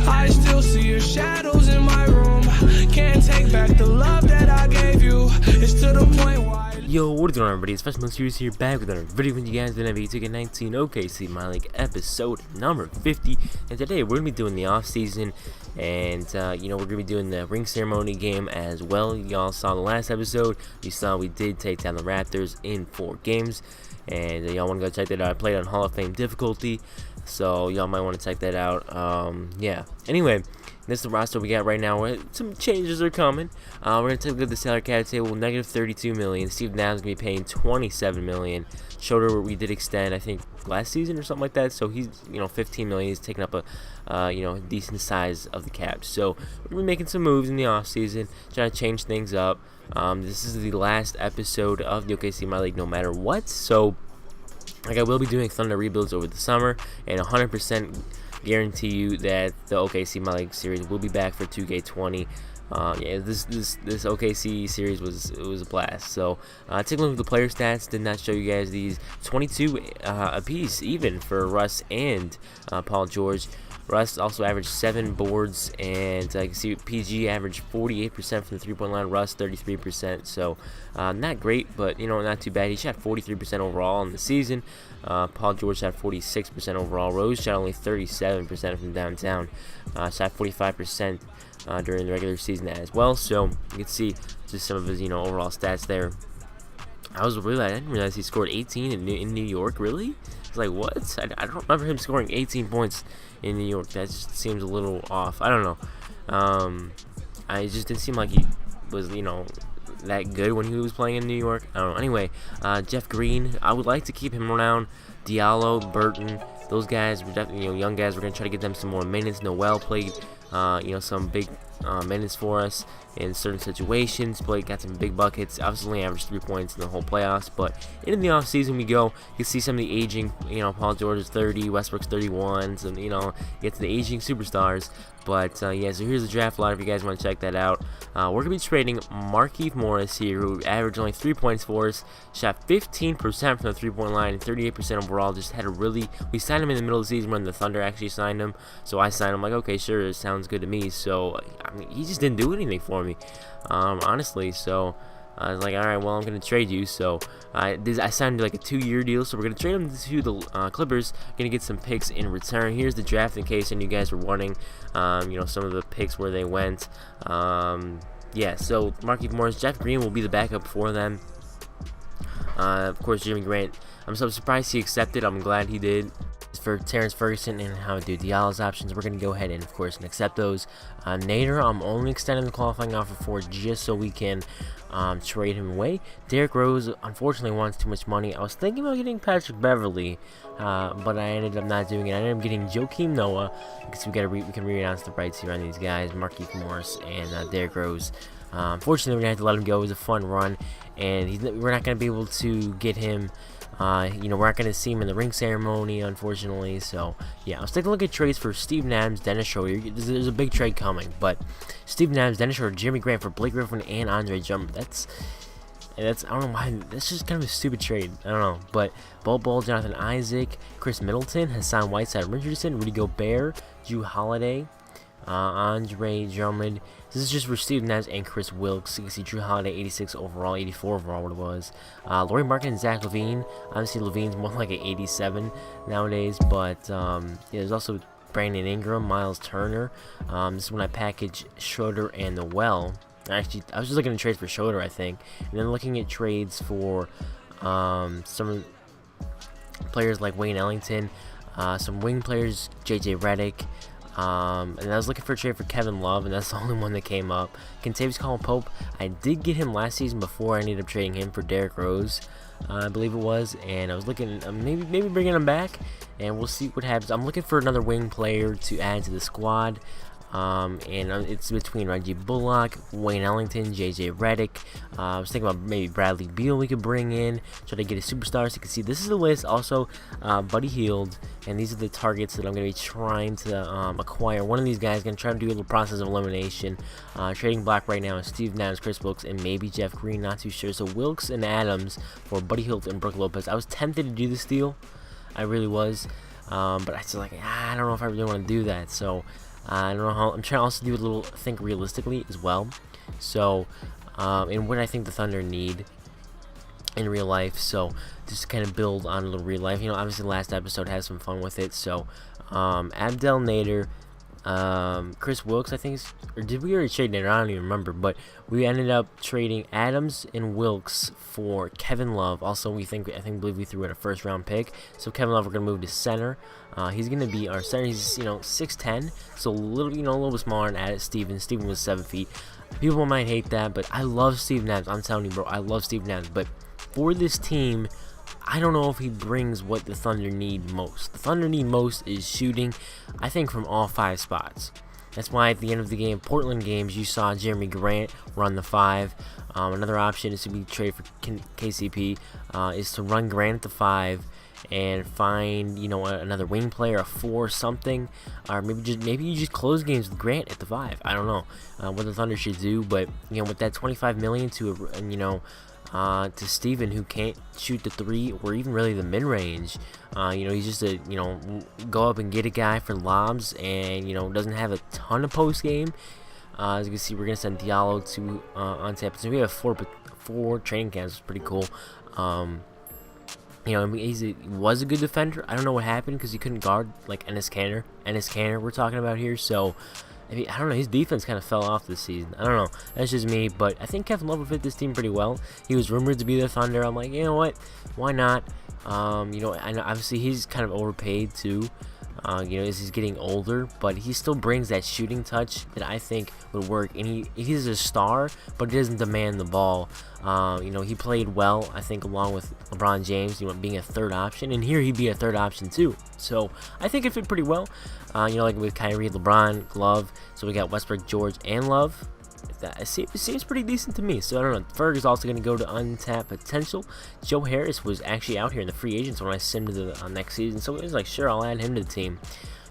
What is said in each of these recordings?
I still see your shadows in my room. Can't take back the love that I gave you. It's to the point why. Yo, what is going on, everybody? It's FreshMode Studios here, back with another video with you guys in NBA 2K19 OKC MyLeague episode number 50. And today we're gonna be doing the off-season, and we're gonna be doing the ring ceremony game as well. Y'all saw the last episode. You saw we did take down the Raptors in 4 games, and y'all want to go check that out. I played on Hall of Fame difficulty, so y'all might want to check that out. Yeah. Anyway, this is the roster we got right now. Some changes are coming. We're gonna take a look at the salary cap table. Negative 32 million. Steve Nash is gonna be paying 27 million. Schroeder we did extend, I think, last season or something like that. So he's 15 million. He's taking up a decent size of the cap. So we're gonna be making some moves in the off season, trying to change things up. This is the last episode of the OKC MyLeague, no matter what. So I will be doing Thunder rebuilds over the summer, and 100% guarantee you that the OKC MyLeague series will be back for 2K20. Yeah, this OKC series was a blast. So take a look at the player stats. Did not show you guys these. 22 apiece even for Russ and Paul George. Russ also averaged 7 boards, and you can see PG averaged 48% from the 3-point line. Russ 33%. So not great, but not too bad. He shot 43% overall in the season. Paul George shot 46% overall. Rose shot only 37% from downtown. Shot 45% during the regular season as well. So you can see just some of his overall stats there. I didn't realize he scored 18 in New York. Really? It's like, what? I don't remember him scoring 18 points in New York. That just seems a little off. I don't know. It just didn't seem like he was that good when he was playing in New York. I don't know. Anyway, Jeff Green, I would like to keep him around. Diallo, Burton, those guys were definitely young guys. We're gonna try to get them some more minutes. Noel played some big minutes for us in certain situations. Got some big buckets. Obviously only averaged 3 points in the whole playoffs, but in the off season we go. You can see some of the aging. Paul George is 30, Westbrook's 31. So get to the aging superstars. But yeah, so here's the draft lot if you guys want to check that out. We're gonna be trading Markieff Morris here, who averaged only 3 points for us, shot 15% from the 3-point line, and 38% overall. Just had we signed him in the middle of the season when the Thunder actually signed him. So I signed him, like, okay, sure, it sounds good to me. So I mean, he just didn't do anything for me, honestly. So I was like, all right, well, I'm gonna trade you. So I signed like a 2-year deal. So we're gonna trade him to the Clippers. Gonna get some picks in return. Here's the draft in case any of you guys were wondering. Some of the picks where they went. Yeah. So Markieff Morris, Jeff Green will be the backup for them. Of course, Jimmy Grant. I'm so surprised he accepted. I'm glad he did. For Terrence Ferguson and Hamidou Diallo's options, we're going to go ahead and, of course, accept those. Nader, I'm only extending the qualifying offer for just so we can trade him away. Derrick Rose, unfortunately, wants too much money. I was thinking about getting Patrick Beverly, but I ended up not doing it. I ended up getting Joakim Noah, because we can re-announce the rights here on these guys, Markieff Morris and Derrick Rose. Unfortunately, we're going to have to let him go. It was a fun run, and we're not going to be able to get him. We're not going to see him in the ring ceremony, unfortunately. So, yeah, let's take a look at trades for Steve Nash, Dennis Schroeder. There's a big trade coming, but Steve Nash, Dennis Schroeder, Jimmy Grant for Blake Griffin and Andre Drummond. That's I don't know why. That's just kind of a stupid trade. I don't know. But Bol, Jonathan Isaac, Chris Middleton, Hassan Whiteside, Richardson, Rudy Gobert, Drew Holiday, Andre Drummond. This is just for Steve Nash and Chris Wilkes. You can see Drew Holiday 86 overall, 84 overall, what it was. Lauri Markkanen and Zach LaVine. Obviously, LaVine's more like an 87 nowadays. But yeah, there's also Brandon Ingram, Miles Turner. This is when I package Schroeder and Noel. Actually, I was just looking at trades for Schroeder, I think, and then looking at trades for some players like Wayne Ellington, some wing players, JJ Redick. And I was looking for a trade for Kevin Love, and that's the only one that came up. Kentavious Caldwell-Pope, I did get him last season before I ended up trading him for Derrick Rose, I believe it was, and I was looking maybe bringing him back, and we'll see what happens. I'm looking for another wing player to add to the squad. And it's between Reggie Bullock, Wayne Ellington, JJ Redick. I was thinking about maybe Bradley Beal we could bring in, try to get a superstar. So you can see this is the list. Also, Buddy Hield, and these are the targets that I'm going to be trying to acquire. One of these guys going to try to do a little process of elimination. Trading block right now is Steve Nash, Chris Wilkes, and maybe Jeff Green. Not too sure. So Wilkes and Adams for Buddy Hield and Brook Lopez. I was tempted to do this deal. I really was. But I was like, I don't know if I really want to do that. So I don't know how. I'm trying to also do a little think realistically as well. So, and what I think the Thunder need in real life. So just to kind of build on a little real life. Obviously the last episode had some fun with it. So, Abdel Nader, Chris Wilkes, I think, or did we already trade Nader? I don't even remember. But we ended up trading Adams and Wilkes for Kevin Love. Also, I believe we threw in a first-round pick. So Kevin Love, we're gonna move to center. He's gonna be our center. He's 6'10", so a little bit smaller than Steven. Steven was 7 feet. People might hate that, but I love Steve Adams. I'm telling you, bro, I love Steve Adams. But for this team, I don't know if he brings what the Thunder need most. The Thunder need most is shooting, I think, from all 5 spots. That's why at the end of the game, Portland games, you saw Jeremy Grant run the 5. Another option is to be trade for KCP, is to run Grant at the 5 and find another wing player, a 4, something, or maybe you just close games with Grant at the 5. I don't know what the Thunder should do, but with that $25 million to Steven, who can't shoot the 3 or even really the mid-range. He's just a go up and get a guy for lobs, and doesn't have a ton of post game. As you can see, we're gonna send Diallo to on tap. So we have 4 training camps. It's pretty cool. He was a good defender. I don't know what happened because he couldn't guard like Enes Kanter we're talking about here. So I don't know, his defense kind of fell off this season. I don't know, that's just me, but I think Kevin Love will fit this team pretty well. He was rumored to be the Thunder. I'm like, you know what, why not? I know obviously he's kind of overpaid too, as he's getting older, but he still brings that shooting touch that I think would work, and he's a star, but he doesn't demand the ball. He played well, I think, along with LeBron James, being a third option, and here he'd be a third option too. So I think it fit pretty well. Like with Kyrie, LeBron, Love. So we got Westbrook, George, and Love. It seems pretty decent to me. So I don't know. Ferg is also going to go to untapped potential. Joe Harris was actually out here in the free agents when I simmed to the next season. So it was like, sure, I'll add him to the team.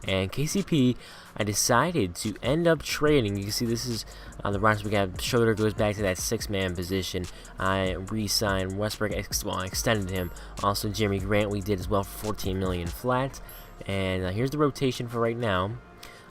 And KCP, I decided to end up trading. You can see this is the roster we got. Schroeder goes back to that 6-man position. I re-signed Westbrook. I extended him. Also, Jeremy Grant we did as well for $14 million flat. And here's the rotation for right now. I'm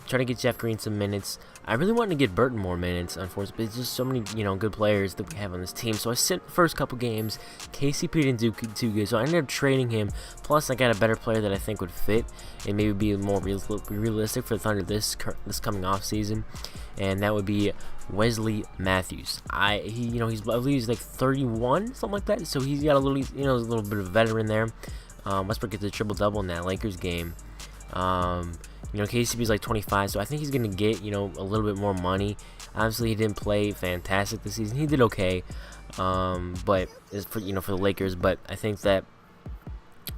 trying to get Jeff Green some minutes. I really wanted to get Burton more minutes, unfortunately, but there's just so many, good players that we have on this team. So I sent the first couple games. KCP didn't do too good, so I ended up trading him. Plus, I got a better player that I think would fit and maybe be more realistic for the Thunder this coming off season, and that would be Wesley Matthews. He's I believe he's like 31, something like that. So he's got a little, a little bit of a veteran there. Westbrook gets a triple-double in that Lakers game. KCP's like 25, so I think he's going to get, a little bit more money. Obviously, he didn't play fantastic this season. He did okay, but it's for the Lakers. But I think that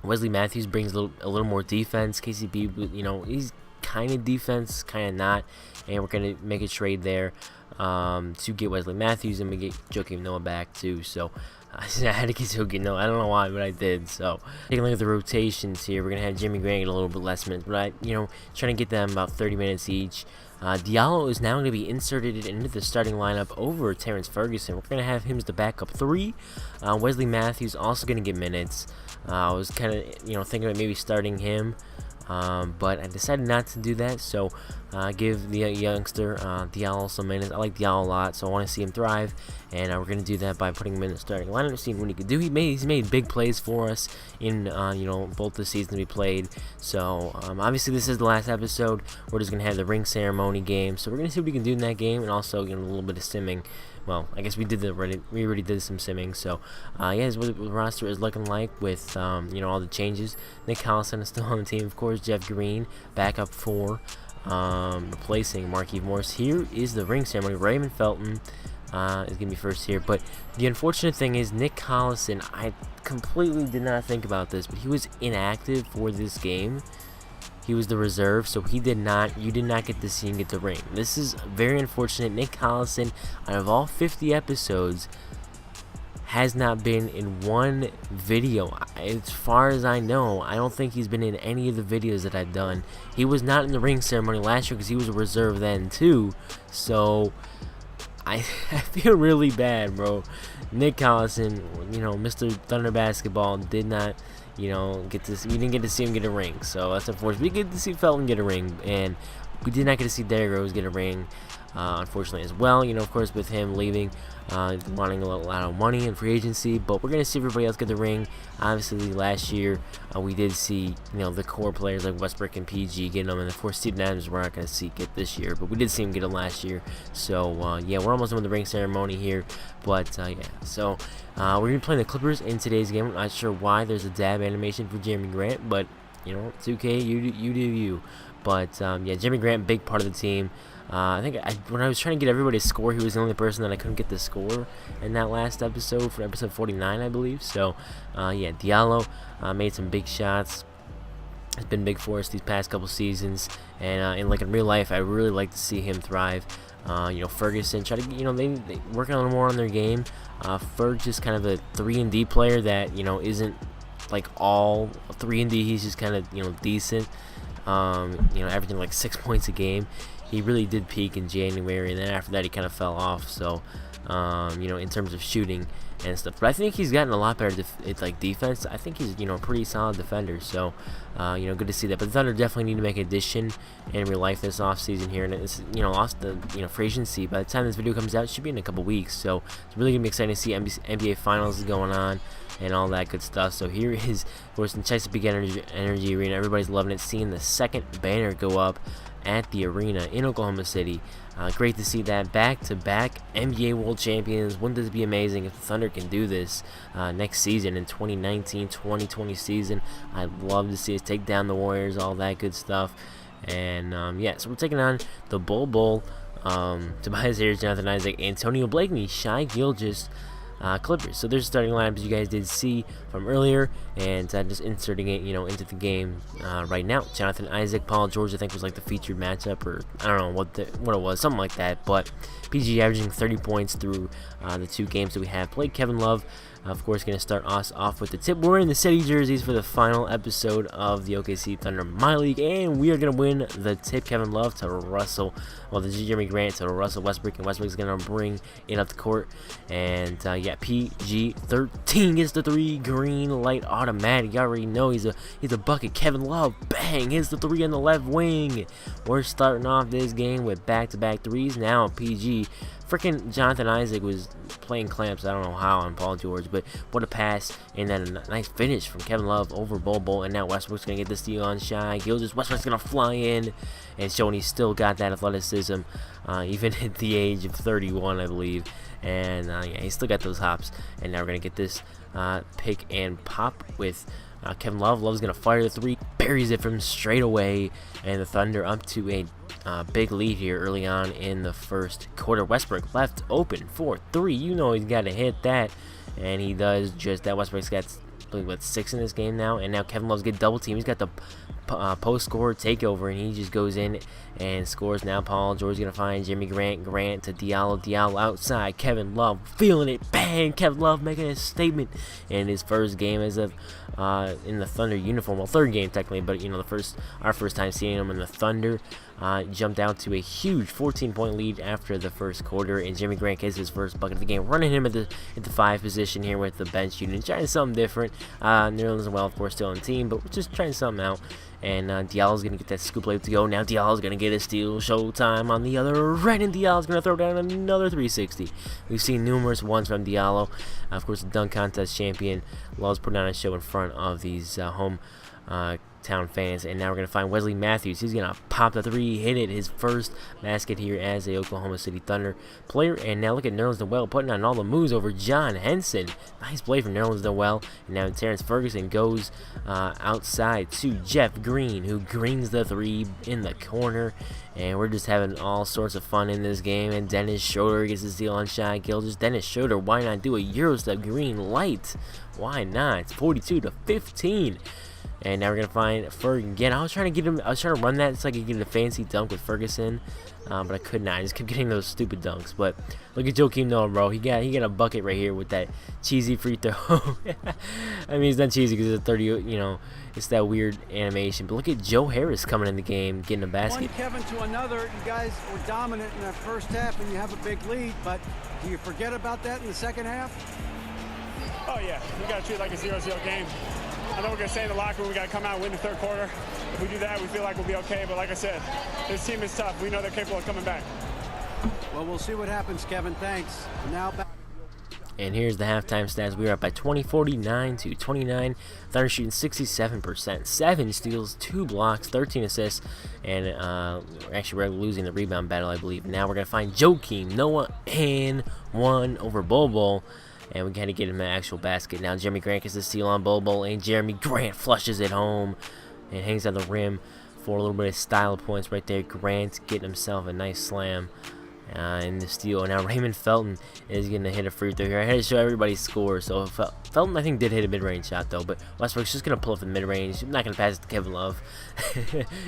Wesley Matthews brings a little more defense. KCP, he's kind of defense, kind of not, and we're going to make a trade there to get Wesley Matthews, and we get Joakim Noah back too. So I had to get Joakim Noah. I don't know why, but I did. So taking a look at the rotations here, we're gonna have Jimmy Grant get a little bit less minutes, but trying to get them about 30 minutes each. Diallo is now going to be inserted into the starting lineup over Terrence Ferguson. We're going to have him as the backup 3. Wesley Matthews also going to get minutes. I was kind of thinking about maybe starting him, but I decided not to do that. So give the youngster Diallo some minutes. I like Diallo a lot, so I want to see him thrive, and we're going to do that by putting him in the starting lineup, seeing what he can do. He's made big plays for us in both the seasons we played. So obviously this is the last episode. We're just going to have the ring ceremony game, so we're going to see what we can do in that game, and also a little bit of simming. Well, I guess we already did some simming. So here's what the roster is looking like with all the changes. Nick Collison is still on the team, of course. Jeff Green backup 4, replacing Markieff Morris. Here is the ring ceremony. Raymond Felton is gonna be first here, but the unfortunate thing is Nick Collison, I completely did not think about this, but he was inactive for this game. He was the reserve, so you did not get to see him get the ring. This is very unfortunate. Nick Collison, out of all 50 episodes, has not been in one video. As far as I know, I don't think he's been in any of the videos that I've done. He was not in the ring ceremony last year because he was a reserve then too. So I feel really bad, bro. Nick Collison, Mr. Thunder Basketball, did not, we didn't get to see him get a ring. So that's unfortunate. We get to see Felton get a ring, and We did not get to see Derrick Rose get a ring, unfortunately, as well. You know, of course, with him leaving, wanting a lot of money in free agency. But we're going to see everybody else get the ring. Obviously, last year, we did see, you know, the core players like Westbrook and PG getting them. And, of course, Steven Adams we're not going to see get this year. But we did see him get them last year. So, yeah, we're almost done with the ring ceremony here. But, yeah, so we're going to be playing the Clippers in today's game. I'm not sure why there's a dab animation for Jeremy Grant. But, you know, 2K, you do you. But, yeah, Jeremy Grant, big part of the team. I think when I was trying to get everybody to score, he was the only person that I couldn't get the score in that last episode, for episode 49, I believe. So, yeah, Diallo made some big shots. Has been big for us these past couple seasons. And in real life, I really like to see him thrive. You know, Ferguson, try to, you know, they working on more on their game. Ferg just kind of a 3-and-D player that, you know, isn't like all 3-and-D. He's just kind of, you know, decent. You know, averaging like 6 points a game. He really did peak in January, and then after that he kind of fell off. So, you know, in terms of shooting and stuff, but I think he's gotten a lot better defense. I think he's, you know, a pretty solid defender. So, you know, good to see that. But the Thunder definitely need to make an addition in real life this offseason here, and it's, you know, lost the, you know, free agency. By the time this video comes out, it should be in a couple weeks. So it's really gonna be exciting to see NBA Finals going on and all that good stuff. So here is, of course, in Chesapeake Energy Arena. Everybody's loving it, seeing the second banner go up at the arena in Oklahoma City. Great to see that. Back-to-back NBA World Champions. Wouldn't this be amazing if the Thunder can do this next season in 2019-2020 season? I'd love to see us take down the Warriors, all that good stuff. And yeah, so we're taking on the Bull, Tobias Harris, Jonathan Isaac, Antonio Blakeney, Shai Gilgeous, Clippers. So there's starting lineups you guys did see from earlier, and just inserting it, you know, into the game right now. Jonathan Isaac, Paul George, I think was like the featured matchup, or I don't know what it was, something like that. But PG averaging 30 points through the 2 games that we have played. Kevin Love, of course, going to start us off with the tip. We're in the city jerseys for the final episode of the OKC Thunder MyLeague, and we are going to win the tip. Kevin Love to Russell, well, the Jeremy Grant to Russell Westbrook, and Westbrook's going to bring it up the court. And yeah, PG13 gets the 3, green light automatic. You already know he's a bucket. Kevin Love, bang, hits the 3 on the left wing. We're starting off this game with back-to-back 3s. Now PG, freaking Jonathan Isaac was playing clamps, I don't know how, on Paul George, but what a pass, and then a nice finish from Kevin Love over Bobo. And now Westbrook's going to get the steal on Shai Gilgeous. Westbrook's going to fly in and showing he's still got that athleticism, even at the age of 31, I believe. And yeah, he's still got those hops. And now we're going to get this pick and pop with Kevin Love. Love's going to fire the 3, buries it from straight away, and the Thunder up to a big lead here early on in the first quarter. Westbrook left open for 3. You know he's got to hit that, and he does just that. Westbrook's got, I believe, what, 6 in this game now, and now Kevin Love's get double team. He's got the post score takeover, and he just goes in and scores. Now Paul George's gonna find Jimmy Grant to Diallo outside. Kevin Love feeling it, bang! Kevin Love making a statement in his first game as of in the Thunder uniform. Well, third game technically, but you know, our first time seeing him in the Thunder. Jumped out to a huge 14-point lead after the first quarter, and Jimmy Grant gets his first bucket of the game, running him at the 5 position here with the bench unit, trying something different. Nerlens, well, of course, still on the team, but we're just trying something out. And Diallo's going to get that scoop play to go. Now Diallo's going to get a steal. Showtime on the other right, and Diallo's going to throw down another 360. We've seen numerous ones from Diallo. Of course, the dunk contest champion loves putting on a show in front of these home town fans. And now we're going to find Wesley Matthews. He's going to pop the 3, hit it, his first basket here as a Oklahoma City Thunder player. And now look at Nerlens Noel putting on all the moves over John Henson. Nice play from Nerlens Noel. And now Terrence Ferguson goes outside to Jeff Green, who greens the 3 in the corner. And we're just having all sorts of fun in this game. And Dennis Schroeder gets his steal on Shai Gilgeous. Dennis Schroeder, why not do a Eurostep green light? Why not? It's 42-15. And now we're going to find Ferg again. I was trying to run that so I could get a fancy dunk with Ferguson, but I could not. I just kept getting those stupid dunks. But look at Joakim Noah, bro. He got a bucket right here with that cheesy free throw. I mean, it's not cheesy because it's a 30, you know, it's that weird animation. But look at Joe Harris coming in the game, getting a basket. One Kevin to another. You guys were dominant in that first half, and you have a big lead. But do you forget about that in the second half? Oh, yeah. You got to treat it like a 0-0 game. I know we're going to stay in the locker room. We got to come out and win the third quarter. If we do that, we feel like we'll be okay. But like I said, this team is tough. We know they're capable of coming back. Well, we'll see what happens, Kevin. Thanks. And now back. And here's the halftime stats. We are up by 20, 49 to 29. Thunder shooting 67%, 7 steals, 2 blocks, 13 assists, and actually we're losing the rebound battle, I believe. Now we're gonna find Joakim Noah and 1 over Bobo, and we gotta get him an actual basket. Now Jeremy Grant gets the steal on Bobo, and Jeremy Grant flushes it home and hangs on the rim for a little bit of style points right there. Grant getting himself a nice slam. In the steal. Now Raymond Felton is going to hit a free throw here. I had to show everybody's score. So Felton, I think, did hit a mid-range shot, though. But Westbrook's just going to pull up the mid-range. I'm not going to pass it to Kevin Love.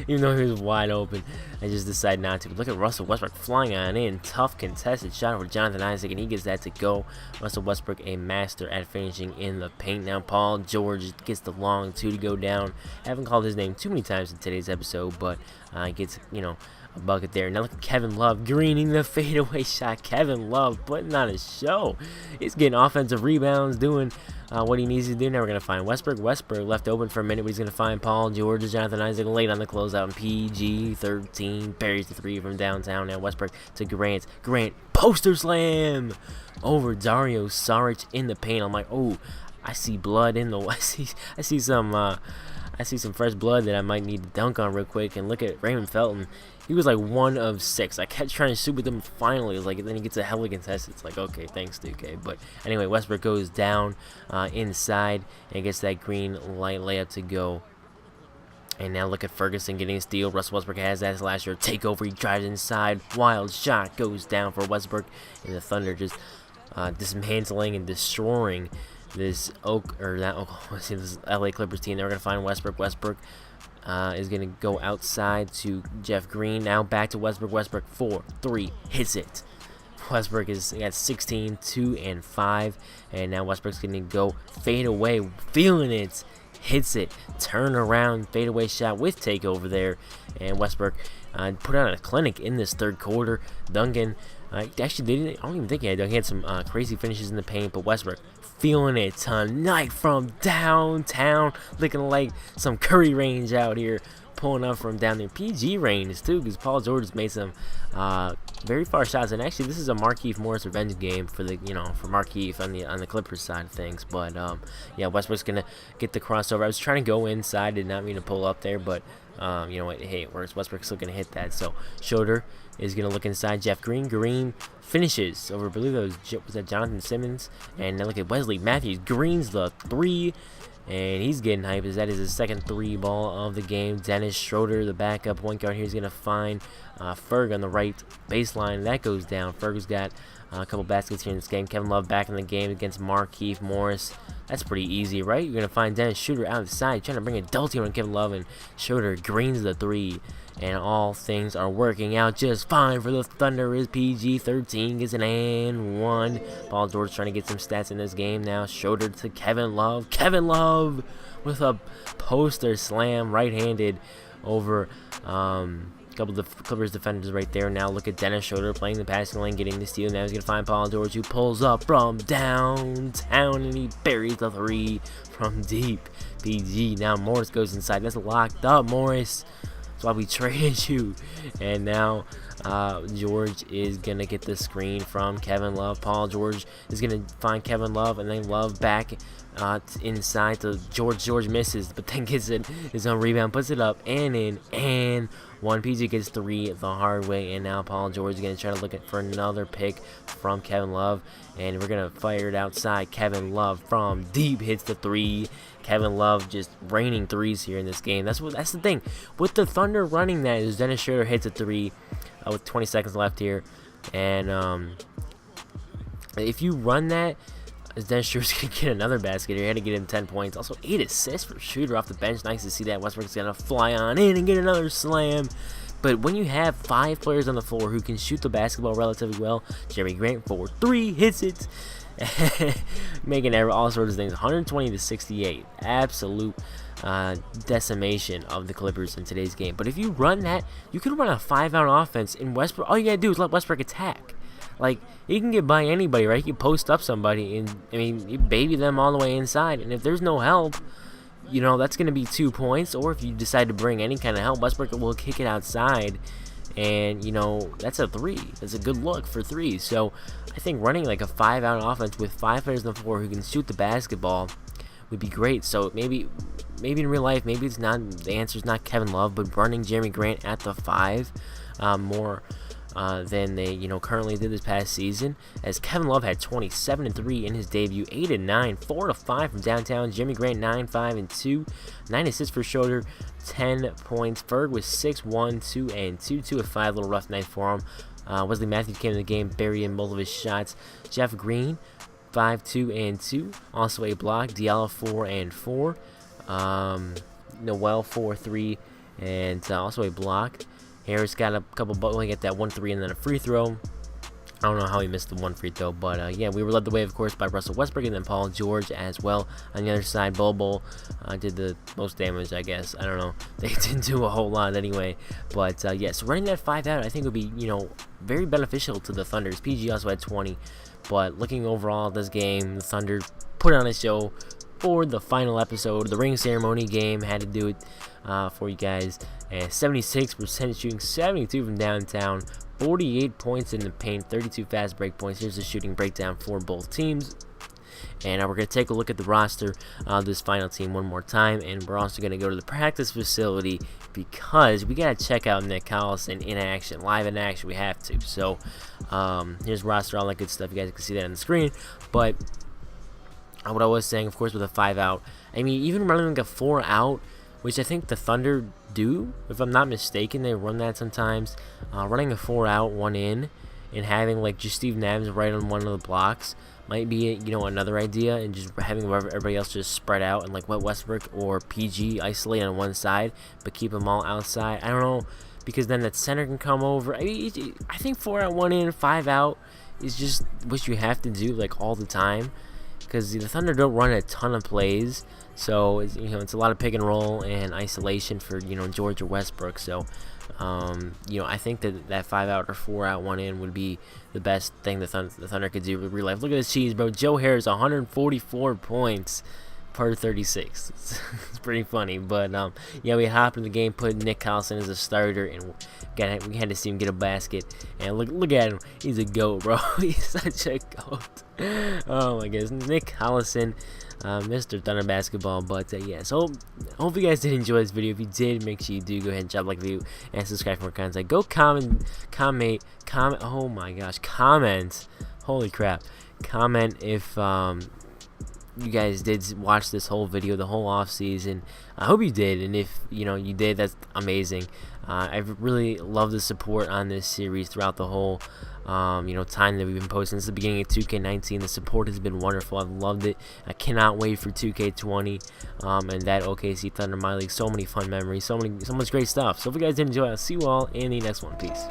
Even though he was wide open, I just decided not to. But look at Russell Westbrook flying on in. Tough contested shot over Jonathan Isaac, and he gets that to go. Russell Westbrook, a master at finishing in the paint. Now Paul George gets the long 2 to go down. I haven't called his name too many times in today's episode, but gets, a bucket there. Now look at Kevin Love greening the fadeaway shot. Kevin Love putting on a show. He's getting offensive rebounds, doing what he needs to do. Now we're going to find Westbrook. Westbrook left open for a minute, but he's going to find Paul George. Jonathan Isaac late on the closeout, and PG-13 buries the 3 from downtown. Now Westbrook to Grant. Grant poster slam over Dario Saric in the paint. I'm like, oh, I see blood in the I see some fresh blood that I might need to dunk on real quick. And look at Raymond Felton. He was like 1 of 6. I kept trying to shoot with him. Finally, it was like, then he gets a hella contest. It's like, okay, thanks, 2K. But anyway, Westbrook goes down inside and gets that green light layup to go. And now look at Ferguson getting a steal. Russell Westbrook has that last year takeover. He drives inside. Wild shot goes down for Westbrook. And the Thunder just dismantling and destroying this this LA Clippers team. They're gonna find Westbrook. Westbrook is gonna go outside to Jeff Green. Now back to Westbrook. Westbrook 4-3 hits it. Westbrook is at 16, 2 and 5, and now Westbrook's gonna go fade away, feeling it, hits it, turn around, fade away shot with takeover there, and Westbrook put on a clinic in this third quarter. Duncan. Actually, I don't even think he had. He had some crazy finishes in the paint, but Westbrook feeling it tonight from downtown, looking like some Curry range out here, pulling up from down there. PG range too, because Paul George has made some very far shots. And actually, this is a Markieff Morris revenge game for the for Markieff on the Clippers side of things. But yeah, Westbrook's gonna get the crossover. I was trying to go inside, did not mean to pull up there, but you know what? Hey, it works. Westbrook's still gonna hit that. So Schroeder is gonna look inside. Jeff Green. Green finishes over. I believe that was that Jonathan Simmons. And now look at Wesley Matthews. Green's the 3. And he's getting hyped as that is his second 3 ball of the game. Dennis Schroeder, the backup point guard here, is going to find Ferg on the right baseline. That goes down. Ferg's got a couple baskets here in this game. Kevin Love back in the game against Markieff Morris. That's pretty easy, right? You're going to find Dennis Schroeder out of the side, trying to bring a double team on Kevin Love, and Schroeder greens the 3. And all things are working out just fine for the Thunder. Is PG-13 gets an and 1. Paul George trying to get some stats in this game now. Schroeder to Kevin Love. Kevin Love with a poster slam right-handed over a couple of the Clippers defenders right there. Now look at Dennis Schroeder playing the passing lane, getting the steal. Now he's going to find Paul George, who pulls up from downtown, and he buries the 3 from deep. PG. Now Morris goes inside. That's locked up, Morris. Why we traded you. And now George is gonna get the screen from Kevin Love. Paul George is gonna find Kevin Love, and then Love back inside to George. George misses, but then gets it his own rebound, puts it up and in, and 1. PG gets 3 the hard way. And now Paul George is gonna try to look for another pick from Kevin Love, and we're gonna fire it outside. Kevin Love from deep hits the 3. Kevin Love just raining 3s here in this game. That's the thing with the Thunder running that is Dennis Schroeder hits a 3 with 20 seconds left here, and if you run that, Dennis Schroeder's gonna get another basket here. He had to get him 10 points. Also 8 assists for Schroeder off the bench. Nice to see that. Westbrook's gonna fly on in and get another slam. But when you have 5 players on the floor who can shoot the basketball relatively well, Jeremy Grant 4-3 hits it. Making all sorts of things. 120 to 68. Absolute decimation of the Clippers in today's game. But if you run that, you can run a 5-out offense in Westbrook. All you gotta do is let Westbrook attack. Like, he can get by anybody, right? He can post up somebody, and I mean, you baby them all the way inside. And if there's no help, you know, that's going to be 2 points. Or if you decide to bring any kind of help, Westbrook will kick it outside. And, you know, that's a 3. That's a good look for 3. So I think running like a 5-out offense with 5 players on the floor who can shoot the basketball would be great. So maybe in real life, maybe it's not, the answer is not Kevin Love, but running Jeremy Grant at the 5 more than they, you know, currently did this past season, as Kevin Love had 27 and 3 in his debut, 8 and 9, 4 to 5 from downtown. Jeremy Grant 9, 5 and 2, 9 assists for Schroeder, 10 points. Ferg was 6, 1, 2 and 2, 2 of 5. Little rough night for him. Wesley Matthews came in the game, buried in both of his shots. Jeff Green 5, 2 and 2, also a block. Diallo 4 and 4. Noel 4, 3 and also a block. Harris got a couple, but only get that 1 3 and then a free throw. I don't know how he missed the 1 free throw, but yeah, we were led the way, of course, by Russell Westbrook and then Paul George as well. On the other side, Bol did the most damage, I guess. I don't know. They didn't do a whole lot anyway, but yeah, so running that 5 out, I think would be, you know, very beneficial to the Thunders. PG also had 20, but looking overall at this game, the Thunder put on a show for the final episode. The ring ceremony game, had to do it for you guys. And 76% shooting, 72 from downtown, 48 points in the paint, 32 fast break points. Here's the shooting breakdown for both teams. And we're going to take a look at the roster of this final team one more time. And we're also going to go to the practice facility because we got to check out Nick Collison in action, live in action. We have to. So here's roster, all that good stuff. You guys can see that on the screen. But what I was saying, of course, with a 5-out, I mean, even running like a 4-out, which I think the Thunder do, if I'm not mistaken, they run that sometimes. Running a 4-out, 1 in, and having like just Steven Adams right on one of the blocks might be, you know, another idea, and just having everybody else just spread out and like Westbrook or PG isolate on one side, but keep them all outside. I don't know, because then that center can come over. I mean, I think 4-out, 1 in, 5-out is just what you have to do like all the time, because the Thunder don't run a ton of plays. So, you know, it's a lot of pick and roll and isolation for, you know, George or Westbrook. So, you know, I think that 5-out or 4-out, 1 in would be the best thing the Thunder could do with real life. Look at this cheese, bro. Joe Harris, 144 points per 36. It's pretty funny. But, yeah, we hopped in the game, put Nick Collison as a starter, and we had to see him get a basket. And look at him. He's a GOAT, bro. He's such a GOAT. Oh, my goodness. Nick Collison. Mr. Thunder basketball. But yeah, so I hope you guys did enjoy this video. If you did, make sure you do go ahead and drop a like, review, and subscribe for more content. Go comment. Oh my gosh, comment. Holy crap, comment if you guys did watch this whole video, the whole off season. I hope you did, and if you know you did, that's amazing. I've really loved the support on this series throughout the whole you know, time that we've been posting since the beginning of 2K19. The support has been wonderful. I've loved it. I cannot wait for 2K20 and that OKC Thunder MyLeague. So many fun memories, so much great stuff. So if you guys did enjoy, I'll see you all in the next one. Peace.